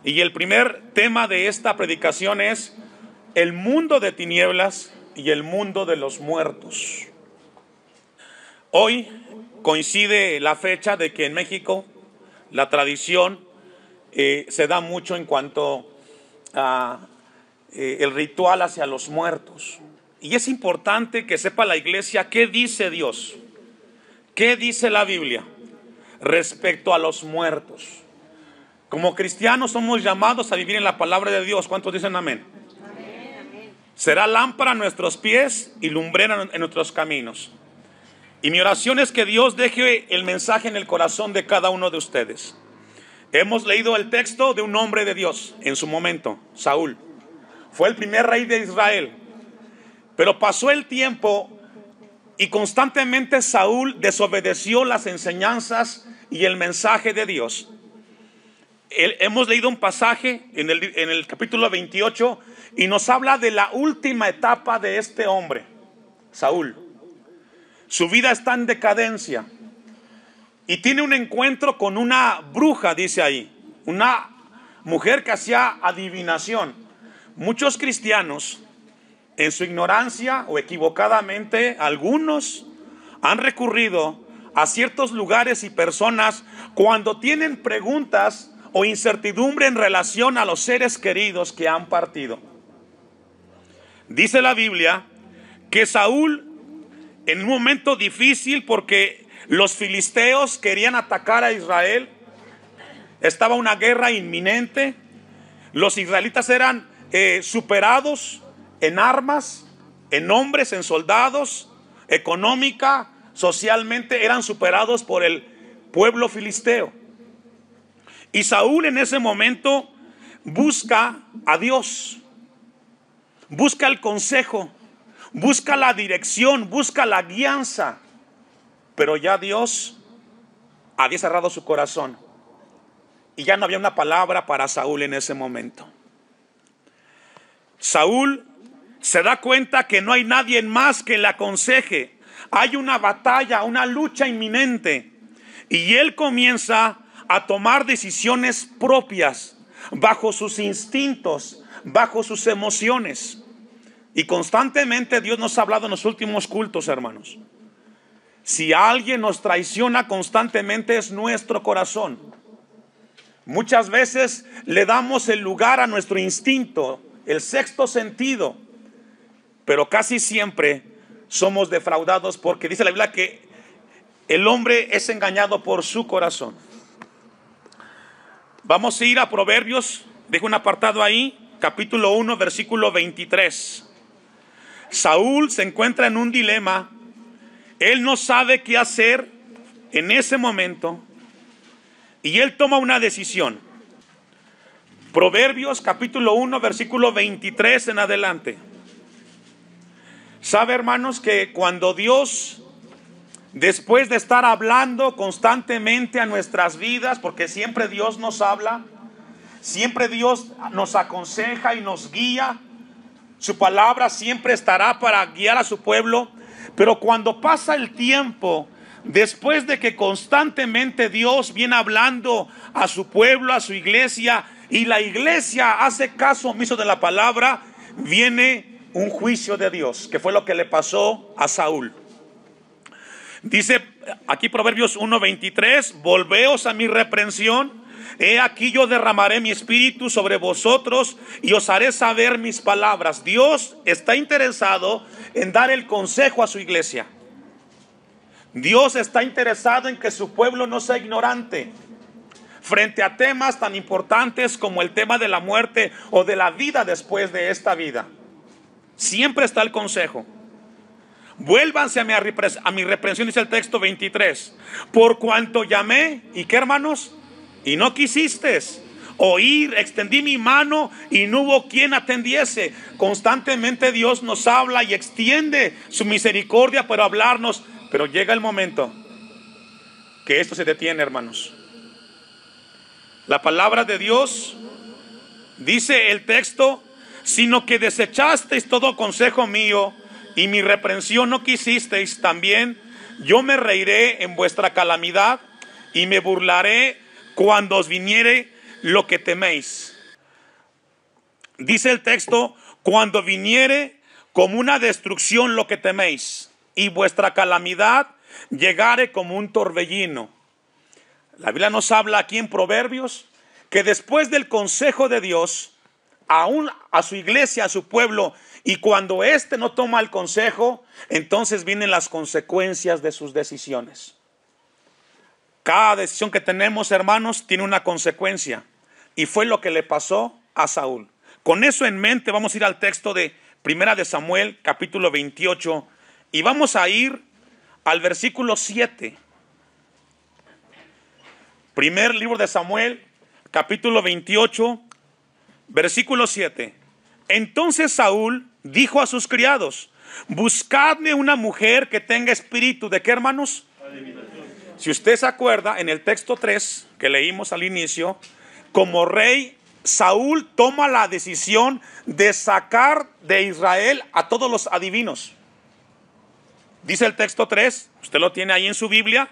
Y el primer tema de esta predicación es el mundo de tinieblas y el mundo de los muertos. Hoy coincide la fecha de que en México la tradición se da mucho en cuanto a el ritual hacia los muertos. Y es importante que sepa la iglesia qué dice Dios, qué dice la Biblia respecto a los muertos. Como cristianos somos llamados a vivir en la palabra de Dios. ¿Cuántos dicen amén? Amén. Será lámpara a nuestros pies y lumbrera en nuestros caminos. Y mi oración es que Dios deje el mensaje en el corazón de cada uno de ustedes. Hemos leído el texto de un hombre de Dios en su momento, Saúl. Fue el primer rey de Israel. Pero pasó el tiempo y constantemente Saúl desobedeció las enseñanzas y el mensaje de Dios. Hemos leído un pasaje en el capítulo 28 y nos habla de la última etapa de este hombre, Saúl. Su vida está en decadencia y tiene un encuentro con una bruja, dice ahí, una mujer que hacía adivinación. Muchos cristianos, en su ignorancia o equivocadamente, algunos han recurrido a ciertos lugares y personas cuando tienen preguntas o incertidumbre en relación a los seres queridos que han partido. Dice la Biblia que Saúl, en un momento difícil porque los filisteos querían atacar a Israel, estaba una guerra inminente, los israelitas eran superados en armas, en hombres, en soldados, económica, socialmente, eran superados por el pueblo filisteo. Y Saúl en ese momento busca a Dios, busca el consejo, busca la dirección, busca la guianza. Pero ya Dios había cerrado su corazón y ya no había una palabra para Saúl en ese momento. Saúl se da cuenta que no hay nadie más que le aconseje. Hay una batalla, una lucha inminente. Y él comienza a tomar decisiones propias, bajo sus instintos, bajo sus emociones. Y constantemente Dios nos ha hablado en los últimos cultos, hermanos. Si alguien nos traiciona constantemente es nuestro corazón. Muchas veces le damos el lugar a nuestro instinto, el sexto sentido. Pero casi siempre somos defraudados porque dice la Biblia que el hombre es engañado por su corazón. Vamos a ir a Proverbios, dejo un apartado ahí, capítulo 1, versículo 23. Saúl se encuentra en un dilema. Él no sabe qué hacer en ese momento y él toma una decisión. Proverbios capítulo 1, versículo 23 en adelante. ¿Sabe, hermanos, que cuando Dios, después de estar hablando constantemente a nuestras vidas, porque siempre Dios nos habla, siempre Dios nos aconseja y nos guía, su palabra siempre estará para guiar a su pueblo, pero cuando pasa el tiempo, después de que constantemente Dios viene hablando a su pueblo, a su iglesia, y la iglesia hace caso omiso de la palabra, viene un juicio de Dios, que fue lo que le pasó a Saúl. Dice aquí Proverbios 1:23, volveos a mi reprensión, he aquí yo derramaré mi espíritu sobre vosotros y os haré saber mis palabras. Dios está interesado en dar el consejo a su iglesia. Dios está interesado en que su pueblo no sea ignorante frente a temas tan importantes como el tema de la muerte o de la vida después de esta vida. Siempre está el consejo. Vuélvanse a mi reprensión, dice el texto 23. Por cuanto llamé, ¿y qué, hermanos? Y no quisisteis oír, extendí mi mano y no hubo quien atendiese. Constantemente Dios nos habla y extiende su misericordia para hablarnos, pero llega el momento que esto se detiene, hermanos. La palabra de Dios, dice el texto, sino que desechasteis todo consejo mío y mi reprensión no quisisteis, también yo me reiré en vuestra calamidad y me burlaré cuando os viniere lo que teméis. Dice el texto: cuando viniere como una destrucción lo que teméis, y vuestra calamidad llegare como un torbellino. La Biblia nos habla aquí en Proverbios que después del consejo de Dios, aún a su iglesia, a su pueblo, y cuando éste no toma el consejo, entonces vienen las consecuencias de sus decisiones. Cada decisión que tenemos, hermanos, tiene una consecuencia, y fue lo que le pasó a Saúl. Con eso en mente vamos a ir al texto de Primera de Samuel, capítulo 28, y vamos a ir al versículo 7. Primer libro de Samuel, capítulo 28, versículo 7. Entonces Saúl dijo a sus criados: buscadme una mujer que tenga espíritu ¿de qué, hermanos? Adivinación. Si usted se acuerda, en el texto 3 que leímos al inicio, como rey, Saúl toma la decisión de sacar de Israel a todos los adivinos. Dice el texto 3, usted lo tiene ahí en su Biblia,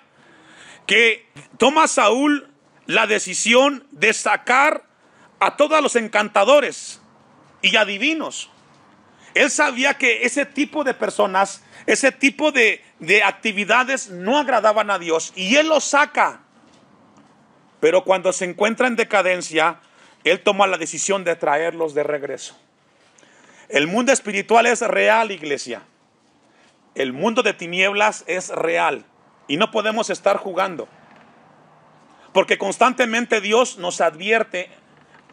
que toma Saúl la decisión de sacar a todos los encantadores y adivinos. Él sabía que ese tipo de personas, ese tipo de actividades no agradaban a Dios, y él los saca. Pero cuando se encuentra en decadencia, él toma la decisión de traerlos de regreso. El mundo espiritual es real, iglesia. El mundo de tinieblas es real, y no podemos estar jugando, porque constantemente Dios nos advierte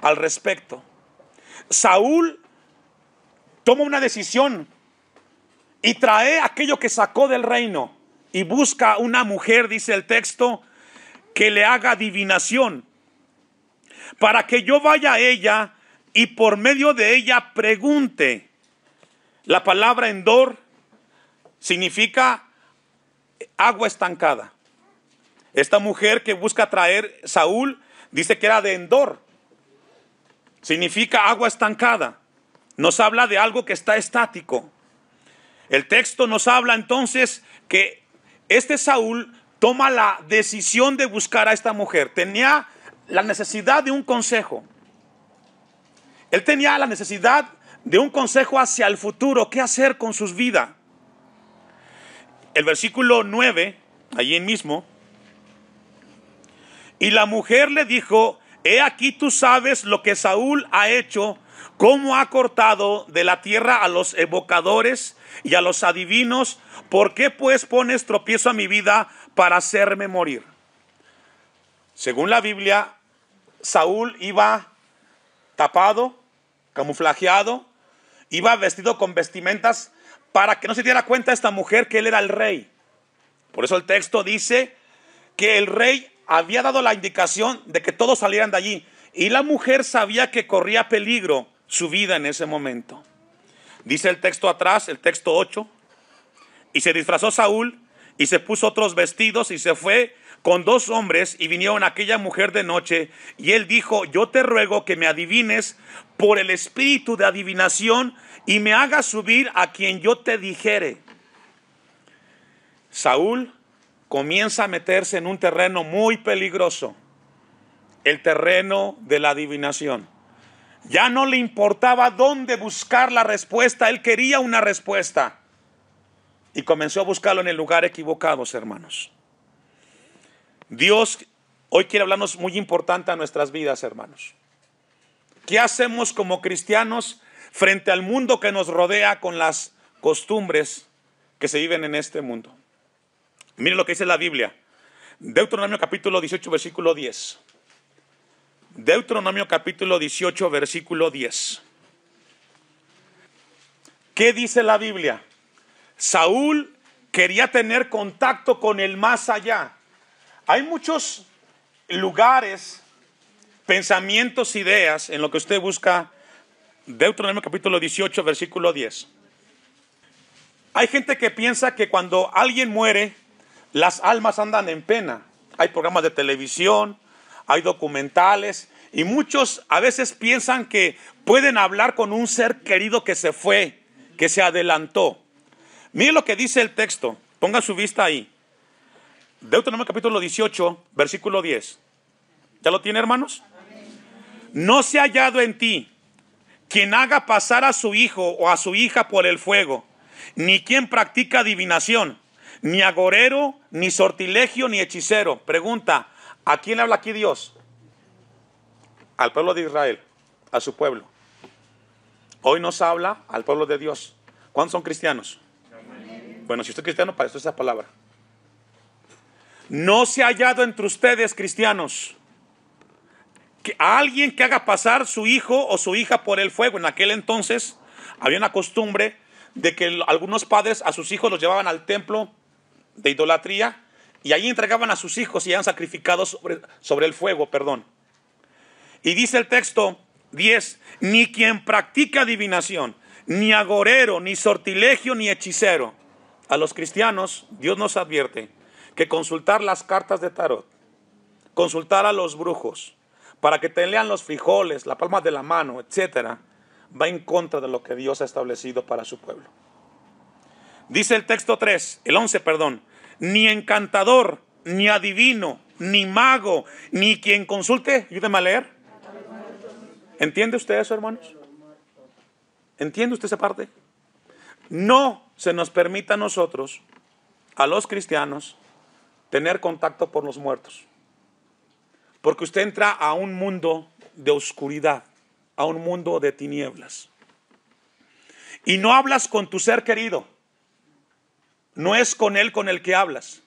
al respecto. Saúl toma una decisión y trae aquello que sacó del reino, y busca una mujer, dice el texto, que le haga adivinación, para que yo vaya a ella y por medio de ella pregunte. La palabra Endor significa agua estancada. Esta mujer que busca traer Saúl dice que era de Endor. Significa agua estancada. Nos habla de algo que está estático. El texto nos habla entonces que este Saúl toma la decisión de buscar a esta mujer. Tenía la necesidad de un consejo. Él tenía la necesidad de un consejo hacia el futuro, qué hacer con sus vidas. El versículo 9, allí mismo: y la mujer le dijo: he aquí tú sabes lo que Saúl ha hecho, cómo ha cortado de la tierra a los evocadores y a los adivinos. ¿Por qué pues pones tropiezo a mi vida para hacerme morir? Según la Biblia, Saúl iba tapado, camuflajeado, iba vestido con vestimentas para que no se diera cuenta esta mujer que él era el rey. Por eso el texto dice que el rey había dado la indicación de que todos salieran de allí, y la mujer sabía que corría peligro su vida en ese momento. Dice el texto atrás, el texto 8: y se disfrazó Saúl y se puso otros vestidos y se fue con 2 hombres, y vinieron a aquella mujer de noche, y él dijo: yo te ruego que me adivines por el espíritu de adivinación y me hagas subir a quien yo te dijere. Saúl comienza a meterse en un terreno muy peligroso, el terreno de la adivinación. Ya no le importaba dónde buscar la respuesta, él quería una respuesta, y comenzó a buscarlo en el lugar equivocado, hermanos. Dios hoy quiere hablarnos muy importante a nuestras vidas, hermanos. ¿Qué hacemos como cristianos frente al mundo que nos rodea con las costumbres que se viven en este mundo? Miren lo que dice la Biblia. Deuteronomio capítulo 18, versículo 10. Deuteronomio capítulo 18, versículo 10. ¿Qué dice la Biblia? Saúl quería tener contacto con el más allá. Hay muchos lugares, pensamientos, ideas en lo que usted busca. Deuteronomio capítulo 18, versículo 10. Hay gente que piensa que cuando alguien muere, las almas andan en pena. Hay programas de televisión, hay documentales, y muchos a veces piensan que pueden hablar con un ser querido que se fue, que se adelantó. Mire lo que dice el texto, ponga su vista ahí. Deuteronomio capítulo 18, versículo 10. ¿Ya lo tiene, hermanos? No se ha hallado en ti quien haga pasar a su hijo o a su hija por el fuego, ni quien practica adivinación, ni agorero, ni sortilegio, ni hechicero. Pregunta, ¿a quién habla aquí Dios? Al pueblo de Israel, a su pueblo. Hoy nos habla al pueblo de Dios. ¿Cuántos son cristianos? Bueno, si usted es cristiano, para esto es esa palabra. No se ha hallado entre ustedes, cristianos, que alguien que haga pasar su hijo o su hija por el fuego. En aquel entonces había una costumbre de que algunos padres a sus hijos los llevaban al templo de idolatría y ahí entregaban a sus hijos y eran sacrificados sobre el fuego, Y dice el texto 10, ni quien practica adivinación, ni agorero, ni sortilegio, ni hechicero. A los cristianos Dios nos advierte que consultar las cartas de tarot, consultar a los brujos, para que te lean los frijoles, la palma de la mano, etcétera, va en contra de lo que Dios ha establecido para su pueblo. Dice el texto 3, el 11, ni encantador, ni adivino, ni mago, ni quien consulte, ayúdeme a leer. ¿Entiende usted eso, hermanos? ¿Entiende usted esa parte? No se nos permite a nosotros, a los cristianos, tener contacto por los muertos. Porque usted entra a un mundo de oscuridad, a un mundo de tinieblas. Y no hablas con tu ser querido. No es con él con el que hablas.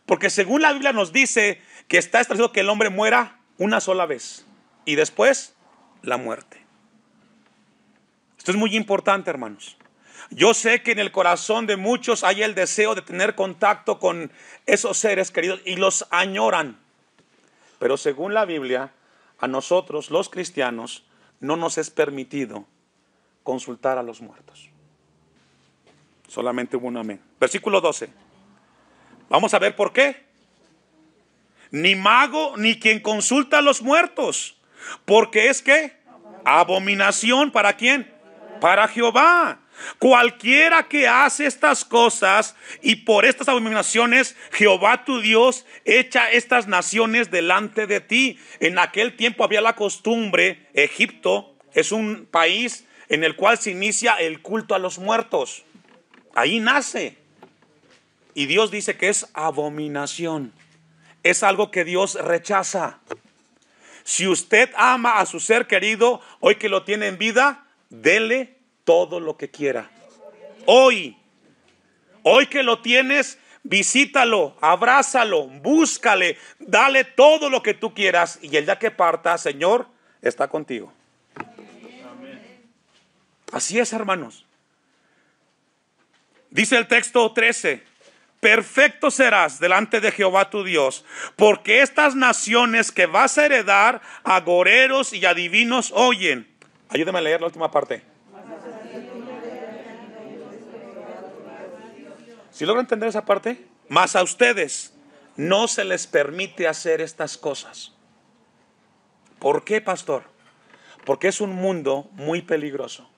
Porque según la Biblia nos dice que está establecido que el hombre muera una sola vez. Y después, la muerte. Esto es muy importante, hermanos. Yo sé que en el corazón de muchos hay el deseo de tener contacto con esos seres queridos y los añoran. Pero según la Biblia, a nosotros los cristianos no nos es permitido consultar a los muertos. Solamente hubo un amén. Versículo 12. Vamos a ver por qué. Ni mago ni quien consulta a los muertos. Porque es que abominación, ¿para quién? Para Jehová. Cualquiera que hace estas cosas y por estas abominaciones Jehová tu Dios echa estas naciones delante de ti. En aquel tiempo había la costumbre, Egipto es un país en el cual se inicia el culto a los muertos. Ahí nace. Y Dios dice que es abominación. Es algo que Dios rechaza. Si usted ama a su ser querido, hoy que lo tiene en vida, dele todo lo que quiera. Hoy que lo tienes, visítalo, abrázalo, búscale, dale todo lo que tú quieras. Y el día que parta, Señor, está contigo. Amén. Así es, hermanos. Dice el texto 13, perfecto serás delante de Jehová tu Dios, porque estas naciones que vas a heredar, agoreros y adivinos oyen. Ayúdeme a leer la última parte. ¿Sí logra entender esa parte? Mas a ustedes no se les permite hacer estas cosas. ¿Por qué, pastor? Porque es un mundo muy peligroso.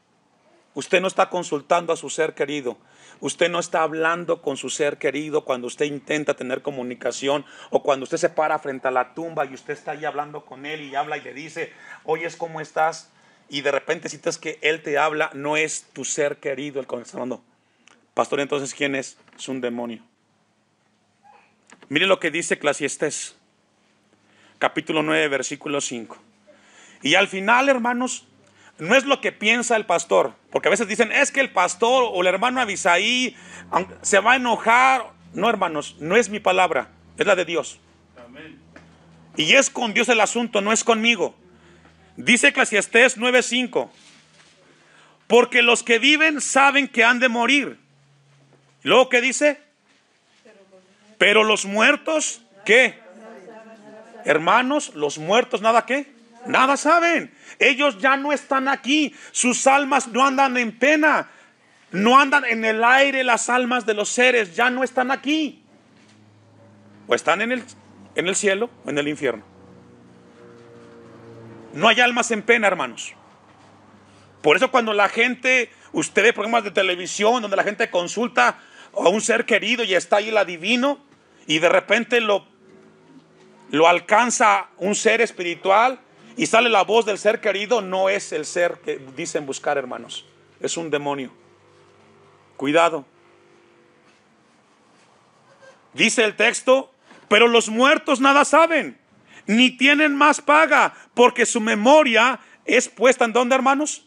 Usted no está consultando a su ser querido. Usted no está hablando con su ser querido cuando usted intenta tener comunicación o cuando usted se para frente a la tumba y usted está ahí hablando con él y habla y le dice, oyes, ¿cómo estás? Y de repente sientes que él te habla, no es tu ser querido el que está hablando. Pastor, entonces, ¿quién es? Es un demonio. Mire lo que dice Eclesiastés, capítulo 9, versículo 5. Y al final, hermanos, no es lo que piensa el pastor, porque a veces dicen, es que el pastor o el hermano Abisaí se va a enojar. No, hermanos, no es mi palabra, es la de Dios. Amén. Y es con Dios el asunto, no es conmigo. Dice Eclesiastés 9:5, porque los que viven saben que han de morir. Luego, ¿qué dice? Pero los muertos, ¿qué? Hermanos, los muertos, ¿nada qué? Nada saben. Ellos ya no están aquí. Sus almas no andan en pena. No andan en el aire las almas de los seres. Ya no están aquí. O están en el cielo o en el infierno. No hay almas en pena, hermanos. Por eso cuando la gente, usted ve programas de televisión donde la gente consulta a un ser querido y está ahí el adivino y de repente lo alcanza un ser espiritual y sale la voz del ser querido, no es el ser que dicen buscar, hermanos. Es un demonio. Cuidado. Dice el texto, pero los muertos nada saben, ni tienen más paga, porque su memoria es puesta ¿en dónde, hermanos?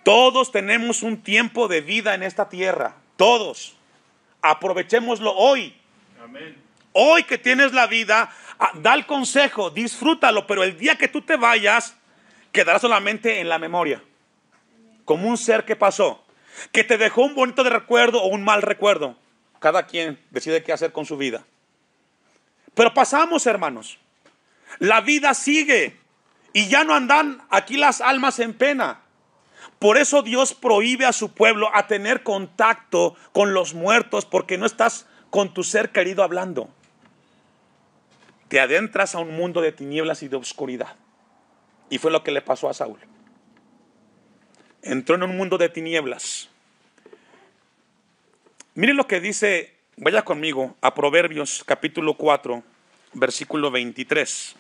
Todos tenemos un tiempo de vida en esta tierra. Todos. Aprovechémoslo hoy. Amén. Hoy que tienes la vida, da el consejo, disfrútalo, pero el día que tú te vayas, quedará solamente en la memoria. Como un ser que pasó, que te dejó un bonito recuerdo o un mal recuerdo. Cada quien decide qué hacer con su vida. Pero pasamos, hermanos. La vida sigue y ya no andan aquí las almas en pena. Por eso Dios prohíbe a su pueblo a tener contacto con los muertos, porque no estás con tu ser querido hablando. Te adentras a un mundo de tinieblas y de oscuridad. Y fue lo que le pasó a Saúl. Entró en un mundo de tinieblas. Miren lo que dice, vaya conmigo a Proverbios capítulo 4, versículo 23.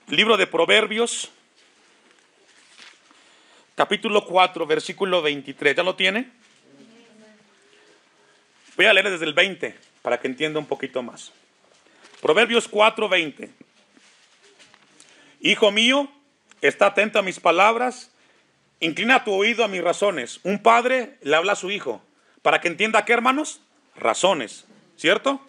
Libro de Proverbios, capítulo 4, versículo 23. ¿Ya lo tiene? Voy a leer desde el 20 para que entienda un poquito más. Proverbios 4, 20. Hijo mío, está atento a mis palabras, inclina tu oído a mis razones. Un padre le habla a su hijo para que entienda qué, hermanos, razones, ¿cierto?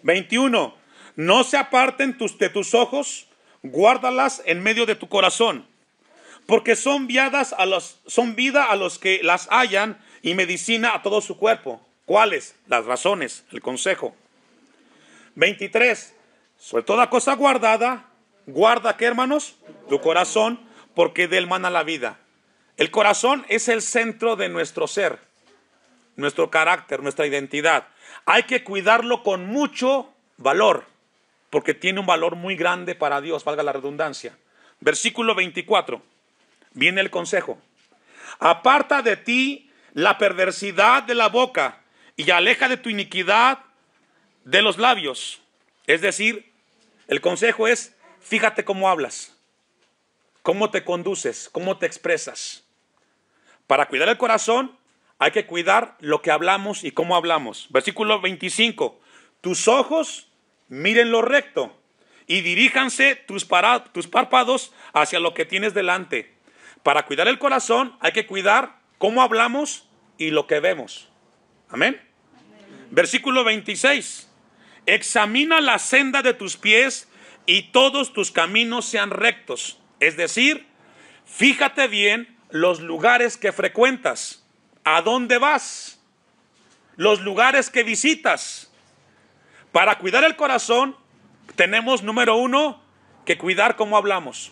21. No se aparten de tus ojos, guárdalas en medio de tu corazón, porque son vida a los que las hallan y medicina a todo su cuerpo. ¿Cuáles? Las razones, el consejo. 23. Sobre toda cosa guardada, guarda, ¿qué, hermanos? Tu corazón, porque de él mana la vida. El corazón es el centro de nuestro ser, nuestro carácter, nuestra identidad. Hay que cuidarlo con mucho valor, porque tiene un valor muy grande para Dios, valga la redundancia. Versículo 24, viene el consejo. Aparta de ti la perversidad de la boca y aleja de tu iniquidad de los labios. Es decir, el consejo es, fíjate cómo hablas, cómo te conduces, cómo te expresas. Para cuidar el corazón hay que cuidar lo que hablamos y cómo hablamos. Versículo 25, tus ojos miren lo recto y diríjanse tus párpados hacia lo que tienes delante. Para cuidar el corazón hay que cuidar cómo hablamos y lo que vemos. Amén. Versículo 26. Examina la senda de tus pies y todos tus caminos sean rectos. Es decir, fíjate bien los lugares que frecuentas, a dónde vas, los lugares que visitas. Para cuidar el corazón tenemos, número 1, que cuidar cómo hablamos,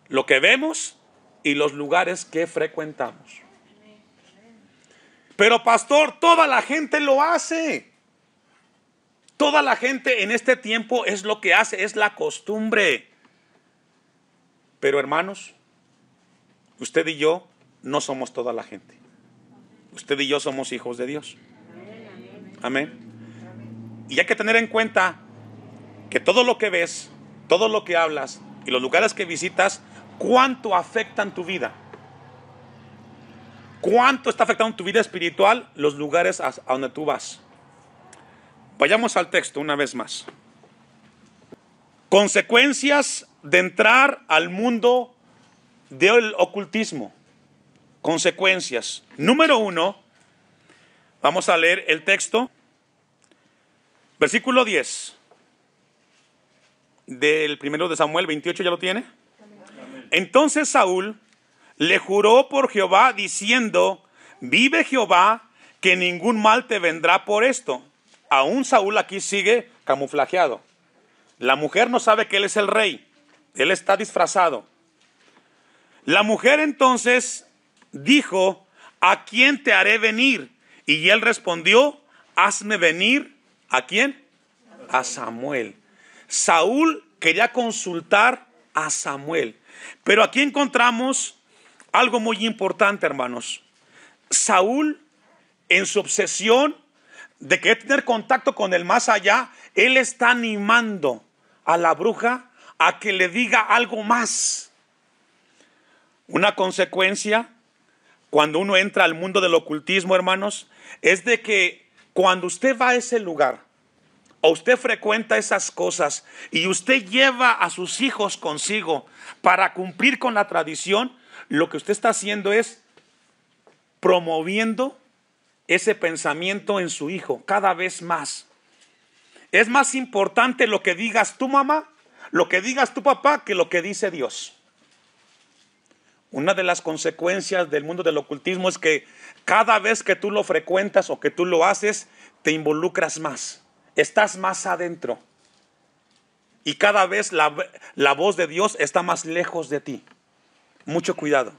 lo que vemos y los lugares que frecuentamos. Pero pastor, toda la gente lo hace. Toda la gente en este tiempo es lo que hace, es la costumbre. Pero hermanos, usted y yo no somos toda la gente. Usted y yo somos hijos de Dios. Amén. Y hay que tener en cuenta que todo lo que ves, todo lo que hablas y los lugares que visitas, cuánto afectan tu vida. ¿Cuánto está afectando tu vida espiritual los lugares a donde tú vas? Vayamos al texto una vez más. Consecuencias de entrar al mundo del ocultismo. Consecuencias. Número 1, vamos a leer el texto. Versículo 10 del primero de Samuel 28, ¿ya lo tiene? Entonces Saúl le juró por Jehová diciendo, vive Jehová, que ningún mal te vendrá por esto. Aún Saúl aquí sigue camuflajeado. La mujer no sabe que él es el rey. Él está disfrazado. La mujer entonces dijo, ¿a quién te haré venir? Y él respondió, hazme venir, ¿a quién? A Samuel. Saúl quería consultar a Samuel. Pero aquí encontramos algo muy importante, hermanos. Saúl, en su obsesión de querer tener contacto con el más allá, Él está animando a la bruja a que le diga algo más. Una consecuencia cuando uno entra al mundo del ocultismo, hermanos, es de que cuando usted va a ese lugar o usted frecuenta esas cosas y usted lleva a sus hijos consigo para cumplir con la tradición, lo que usted está haciendo es promoviendo ese pensamiento en su hijo cada vez más. Es más importante lo que digas tu mamá, lo que digas tu papá, que lo que dice Dios. Una de las consecuencias del mundo del ocultismo es que cada vez que tú lo frecuentas o que tú lo haces, te involucras más, estás más adentro. Y cada vez la voz de Dios está más lejos de ti. Mucho cuidado.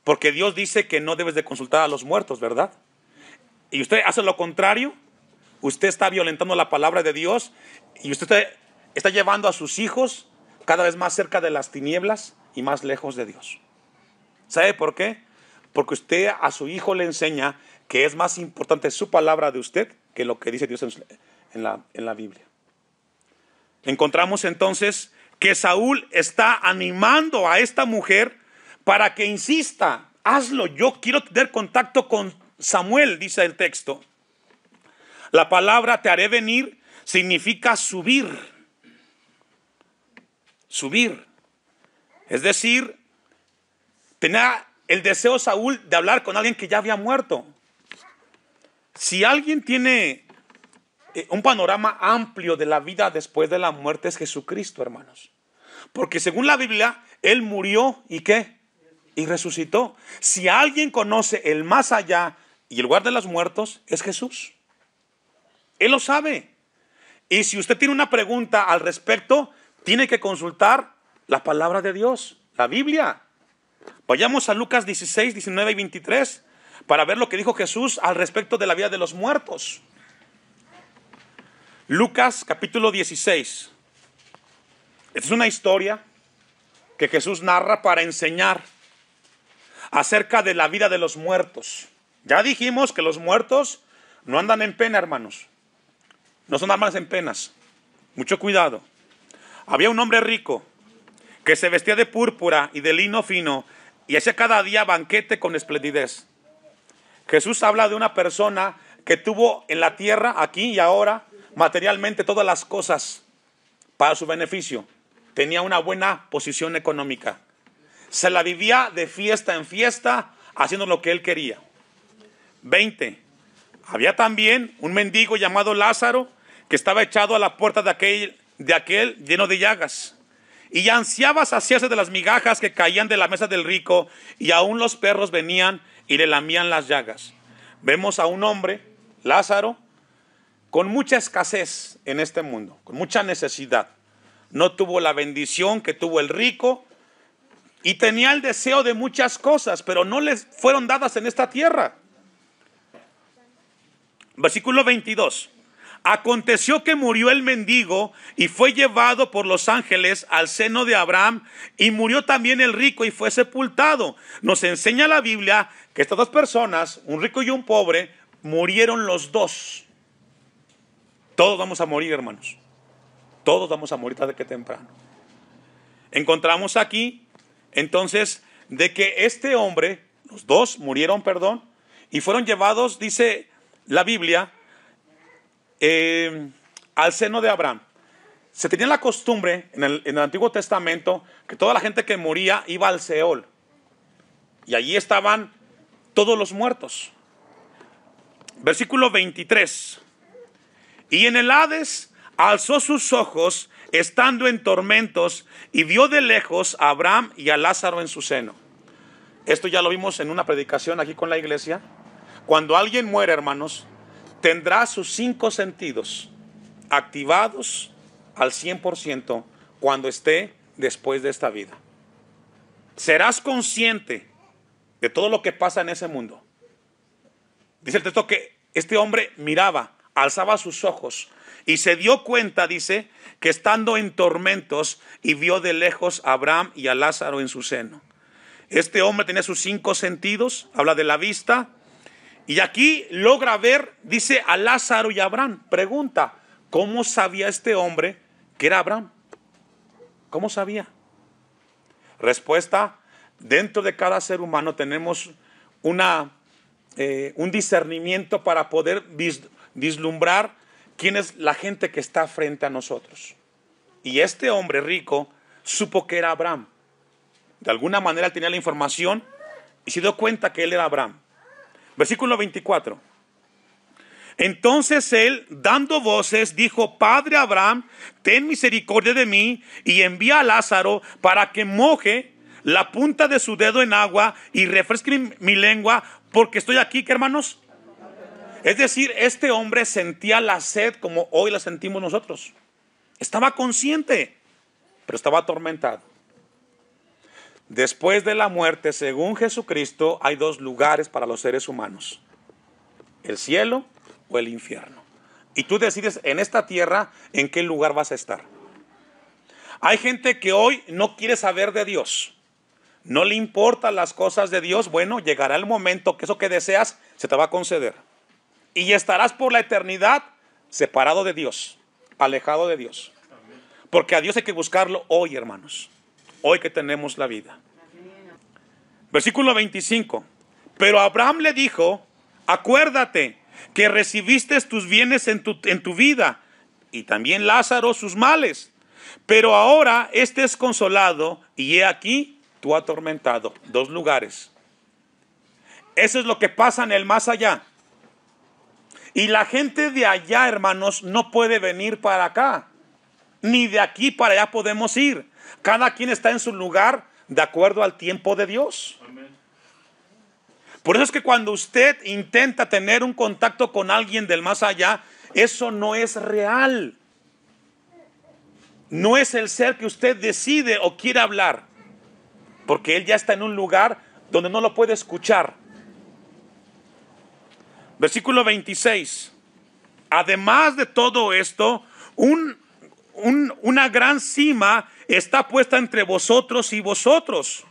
Porque Dios dice que no debes de consultar a los muertos, ¿verdad? Y usted hace lo contrario, usted está violentando la palabra de Dios y usted está llevando a sus hijos cada vez más cerca de las tinieblas y más lejos de Dios. ¿Sabe por qué? Porque usted a su hijo le enseña que es más importante su palabra de usted que lo que dice Dios en la Biblia. Encontramos entonces que Saúl está animando a esta mujer para que insista, hazlo, yo quiero tener contacto con Samuel, dice el texto. La palabra te haré venir significa subir. Subir. Es decir, tenía el deseo Saúl de hablar con alguien que ya había muerto. Si alguien tiene un panorama amplio de la vida después de la muerte, es Jesucristo, hermanos. Porque según la Biblia, Él murió y ¿qué? Y resucitó. Si alguien conoce el más allá y el lugar de los muertos, es Jesús. Él lo sabe. Y si usted tiene una pregunta al respecto, tiene que consultar la palabra de Dios, la Biblia. Vayamos a Lucas 16, 19 y 23 para ver lo que dijo Jesús al respecto de la vida de los muertos. Lucas capítulo 16. Esta es una historia que Jesús narra para enseñar acerca de la vida de los muertos. Ya dijimos que los muertos no andan en pena, hermanos. No son almas en penas. Mucho cuidado. Había un hombre rico que se vestía de púrpura y de lino fino y hacía cada día banquete con esplendidez. Jesús habla de una persona que tuvo en la tierra, aquí y ahora, materialmente todas las cosas para su beneficio. Tenía una buena posición económica. Se la vivía de fiesta en fiesta, haciendo lo que él quería. 20. Había también un mendigo llamado Lázaro que estaba echado a la puerta de aquel lleno de llagas. Y ansiaba saciarse de las migajas que caían de la mesa del rico, y aún los perros venían y le lamían las llagas. Vemos a un hombre, Lázaro, con mucha escasez en este mundo, con mucha necesidad. No tuvo la bendición que tuvo el rico y tenía el deseo de muchas cosas, pero no les fueron dadas en esta tierra. Versículo 22. Aconteció que murió el mendigo y fue llevado por los ángeles al seno de Abraham, y murió también el rico y fue sepultado. Nos enseña la Biblia que estas dos personas, un rico y un pobre, murieron los dos. Todos vamos a morir, hermanos. Todos vamos a morir tarde que temprano. Encontramos aquí, entonces, de que este hombre, los dos murieron, y fueron llevados, dice la Biblia, al seno de Abraham. Se tenía la costumbre en el Antiguo Testamento que toda la gente que moría iba al Seol, y allí estaban todos los muertos. Versículo 23. Y en el Hades alzó sus ojos estando en tormentos y vio de lejos a Abraham y a Lázaro en su seno. Esto ya lo vimos en una predicación aquí con la iglesia. Cuando alguien muere, hermanos, tendrá sus 5 sentidos activados al 100% cuando esté después de esta vida. Serás consciente de todo lo que pasa en ese mundo. Dice el texto que este hombre miraba, alzaba sus ojos y se dio cuenta, dice, que estando en tormentos y vio de lejos a Abraham y a Lázaro en su seno. Este hombre tenía sus 5 sentidos, habla de la vista, y aquí logra ver, dice, a Lázaro y a Abraham. Pregunta, ¿cómo sabía este hombre que era Abraham? ¿Cómo sabía? Respuesta: dentro de cada ser humano tenemos un discernimiento para poder vislumbrar quién es la gente que está frente a nosotros. Y este hombre rico supo que era Abraham. De alguna manera él tenía la información y se dio cuenta que él era Abraham. Versículo 24. Entonces él, dando voces, dijo: Padre Abraham, ten misericordia de mí y envía a Lázaro para que moje la punta de su dedo en agua y refresque mi lengua, porque estoy aquí, ¿qué, hermanos? Es decir, este hombre sentía la sed como hoy la sentimos nosotros. Estaba consciente, pero estaba atormentado. Después de la muerte, según Jesucristo, hay dos lugares para los seres humanos: el cielo o el infierno. Y tú decides en esta tierra en qué lugar vas a estar. Hay gente que hoy no quiere saber de Dios, no le importan las cosas de Dios. Bueno, llegará el momento que eso que deseas se te va a conceder y estarás por la eternidad separado de Dios, alejado de Dios. Porque a Dios hay que buscarlo hoy, hermanos, hoy que tenemos la vida. Versículo 25. Pero Abraham le dijo: acuérdate que recibiste tus bienes en tu vida, y también Lázaro sus males. Pero ahora este es consolado, y he aquí tú atormentado. Dos lugares. Eso es lo que pasa en el más allá. Y la gente de allá, hermanos, no puede venir para acá. Ni de aquí para allá podemos ir. Cada quien está en su lugar de acuerdo al tiempo de Dios. Amén. Por eso es que cuando usted intenta tener un contacto con alguien del más allá, eso no es real. No es el ser que usted decide o quiere hablar, porque él ya está en un lugar donde no lo puede escuchar. Versículo 26. Además de todo esto, una gran cima está puesta entre vosotros y vosotros,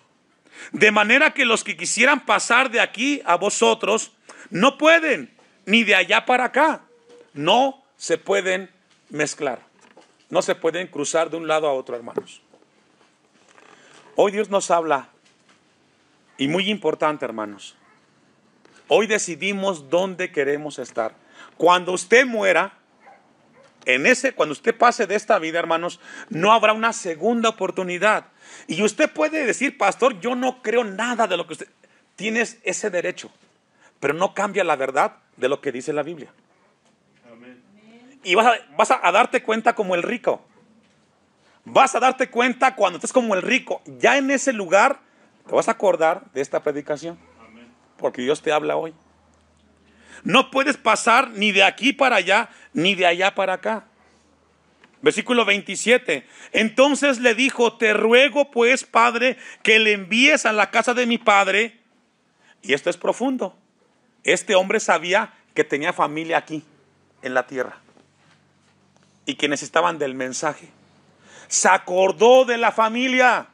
de manera que los que quisieran pasar de aquí a vosotros no pueden, ni de allá para acá. No se pueden mezclar, no se pueden cruzar de un lado a otro, hermanos. Hoy Dios nos habla, y muy importante, hermanos, hoy decidimos dónde queremos estar. Cuando usted muera, cuando usted pase de esta vida, hermanos, no habrá una segunda oportunidad. Y usted puede decir: pastor, yo no creo nada de lo que usted... Tienes ese derecho, pero no cambia la verdad de lo que dice la Biblia. Amén. Y vas a darte cuenta como el rico. Vas a darte cuenta cuando estés como el rico. Ya en ese lugar te vas a acordar de esta predicación. Amén. Porque Dios te habla hoy. No puedes pasar ni de aquí para allá, ni de allá para acá. Versículo 27. Entonces le dijo: te ruego pues, Padre, que le envíes a la casa de mi padre. Y esto es profundo. Este hombre sabía que tenía familia aquí, en la tierra, y que necesitaban del mensaje. Se acordó de la familia.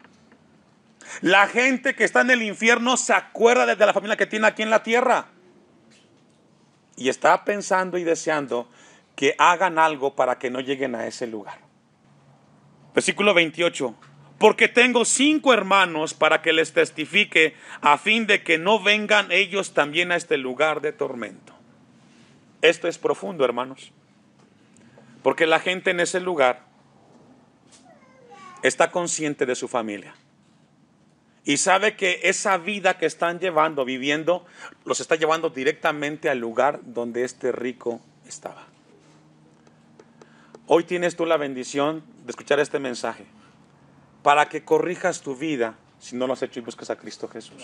La gente que está en el infierno se acuerda de la familia que tiene aquí en la tierra. Y está pensando y deseando que hagan algo para que no lleguen a ese lugar. Versículo 28. Porque tengo 5 hermanos para que les testifique, a fin de que no vengan ellos también a este lugar de tormento. Esto es profundo, hermanos. Porque la gente en ese lugar está consciente de su familia. Y sabe que esa vida que están viviendo, los está llevando directamente al lugar donde este rico estaba. Hoy tienes tú la bendición de escuchar este mensaje para que corrijas tu vida si no lo has hecho y buscas a Cristo Jesús.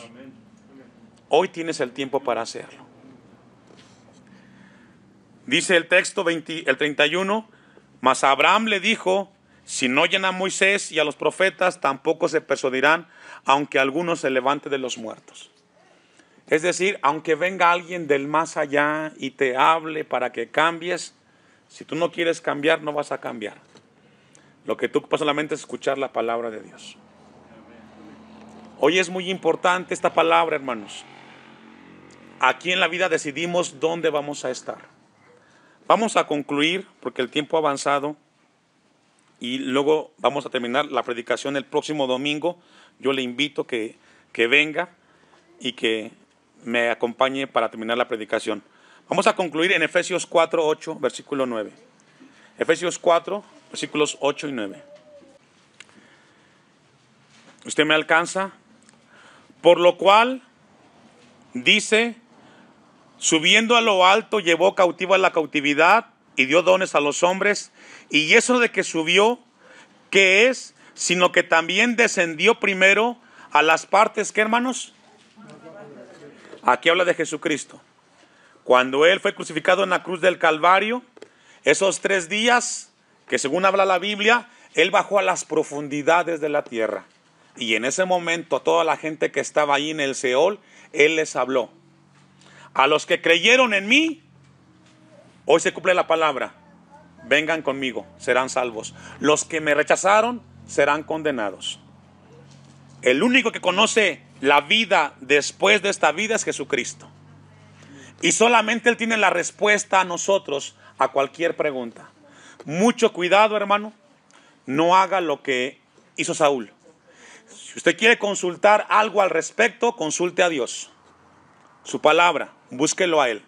Hoy tienes el tiempo para hacerlo. Dice el texto el 31, mas Abraham le dijo: si no oyen a Moisés y a los profetas, tampoco se persuadirán, aunque alguno se levante de los muertos. Es decir, aunque venga alguien del más allá y te hable para que cambies, si tú no quieres cambiar, no vas a cambiar. Lo que tú solamente es escuchar la palabra de Dios. Hoy es muy importante esta palabra, hermanos. Aquí en la vida decidimos dónde vamos a estar. Vamos a concluir porque el tiempo ha avanzado y luego vamos a terminar la predicación el próximo domingo. Yo le invito que venga y que me acompañe para terminar la predicación. Vamos a concluir en Efesios 4, 8, versículo 9. Efesios 4, versículos 8 y 9. ¿Usted me alcanza? Por lo cual, dice, subiendo a lo alto, llevó cautiva la cautividad y dio dones a los hombres. Y eso de que subió, ¿qué es? Sino que también descendió primero a las partes, ¿qué, hermanos? Aquí habla de Jesucristo. Cuando Él fue crucificado en la cruz del Calvario, esos 3 días, que según habla la Biblia, Él bajó a las profundidades de la tierra. Y en ese momento a toda la gente que estaba ahí en el Seol, Él les habló. A los que creyeron en mí, hoy se cumple la palabra, vengan conmigo, serán salvos. Los que me rechazaron serán condenados. El único que conoce la vida después de esta vida es Jesucristo. Y solamente Él tiene la respuesta a nosotros a cualquier pregunta. Mucho cuidado, hermano, no haga lo que hizo Saúl. Si usted quiere consultar algo al respecto, consulte a Dios. Su palabra, búsquelo a Él.